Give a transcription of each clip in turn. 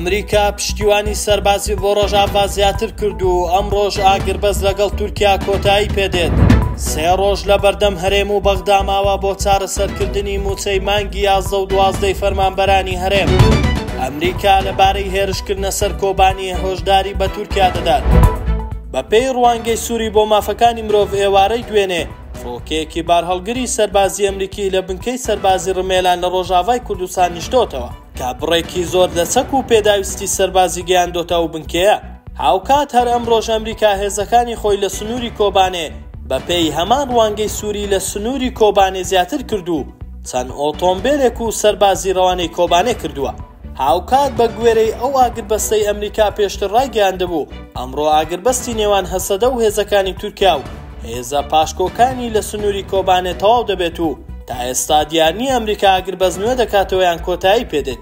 ئەمریکا پشتیوانی سەربازی بۆ ڕۆژاوا زیاتر کرد و ئەم ڕۆژ ئاگربەز لەگەڵ تورکیا کۆتایی پێدێت. 3 ڕۆژ لە بەردەم هەرێم و بەغدا ماوە بۆ چارەسەرکردنی موچەی مانگی 11 و 12 فەرمانبەرانی هەرێم. ئەمریکا لەبارەی هێرشکردنە سەر کۆبانی هۆشداری بە تورکیا دەدات. بەپێی ڕوانگەی سووری بۆ مافەکانی مرۆڤ ئێوارەی دوێنێ، فڕۆکەیەکی بارهەڵگری سەربازی ئەمریکی لە بنکەی سەربازی ڕمێلان لە ڕۆژاوای کوردستان نیشتۆتەوە کە بڕێکی زۆر لە چەک و پێداویستی سەربازی گەیاندۆتە و بنکەیە. هاوکات هەر ئەمڕۆژ ئەمریکا هێزەکانی خۆی لە سنووری کۆبانێ بەپێی هەمان ڕوانگەی سووری لە سنووری کۆبانێ زیاتر کردو، چەند ئۆتۆمبیلێک و سەربازی ڕەوانەی کۆبانێ کردووە. هاوکات بە گوێرەی ئەو ئاگربەستەی ئەمریکا پێشتر ڕایگەیاندەبوو، ئەمڕۆ ئاگربەستی نێوان هەسەدە و هێزەکانی تورکیا و هێزە پاشکۆکانی لە سنووری کۆبانێ تەواو دەبێت و تا ئێستا دیار نییە ئەمریکا ئاگربەز نوێ دەکاتەوە یان کۆتایی پێدێت.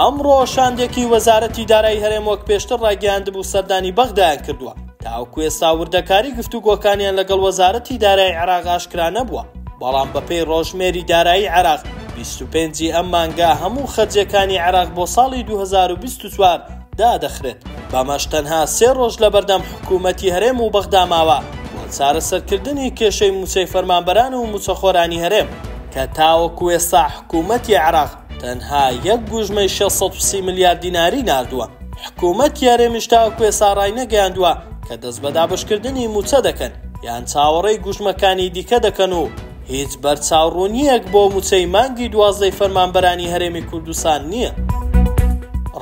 ئەمڕۆ شاندێکی وەزارەتی دارایی هەرێم وەک پێشتر ڕایگەیاندبوو سەردانی بەغدایان کردووە، تاوەکو ئێستا وردەکاری گفتوگۆکانیان لەگەڵ وەزارەتی دارایی عێراق ئاشکرا نەبووە، بەڵام بەپێی ڕۆژمێری دارایی عێراق 25 ئەم مانگا هەموو خەرجیەکانی عێراق بۆ ساڵی 2024 دادەخرێت. بەمەش تەنها 3 ڕۆژ لە بەردەم حکوومەتی هەرێم و بەغدا ماوە بۆ چارەسەرکردنی کێشەی موچەی فەرمانبەران و موچەخۆرانی هەرێم کە تاوەکو ئێستا حکوومەتی عێراق تەنها 1.630 میلیارد دیناری ناردووە. حکوومەتی هەرێمیش تاوەکو ئێستا ڕای نەگەیاندووە کە دەست بە دابشکردنی موچە دەکەن یان چاوەڕێی گوژمەکانی دیکە دەکەن و هیچ بەرچاوڕوونیەک بۆ موچەی مانگی 12 فەرمانبەرانی هەرێمی کوردستان نییە.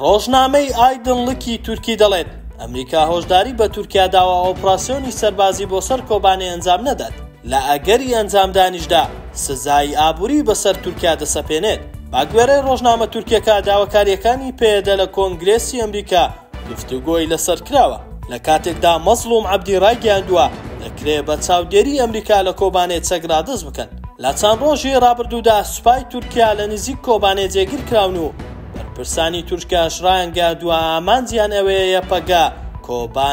ڕۆژنامەی ئایدنڵکی تورکی دەڵێت ئەمریکا هۆشداری بە تورکیا داوە ئۆپراسیۆنی سەربازی بۆ سەر کۆبانێ ئەنجام نەدات، لە ئەگەری ئەنجامدانیشدا سزای ئابووری بەسەر تورکیا دەسەپێنێت. باگوێرەی ڕۆژنامە تورکیەکە داواکاریەکانی پێدە لە کۆنگرێسی ئەمریکا گفتوگۆی لەسەر کراوە، لە کاتێکدا مەزلوم عەبدی ڕایگەیاندووە دەکرێت بە چاودێری ئەمریکا لە کۆبانێ چەکرادەست بکەن. لە چەند ڕۆژی ڕابردوودا سوپای تورکیا لە نزیک کۆبانێ جێگیر کراون و بەرپرسانی تورکیاش ڕایانگەیاندووە ئامانجیان ئەوەیە پەگا کۆبانێ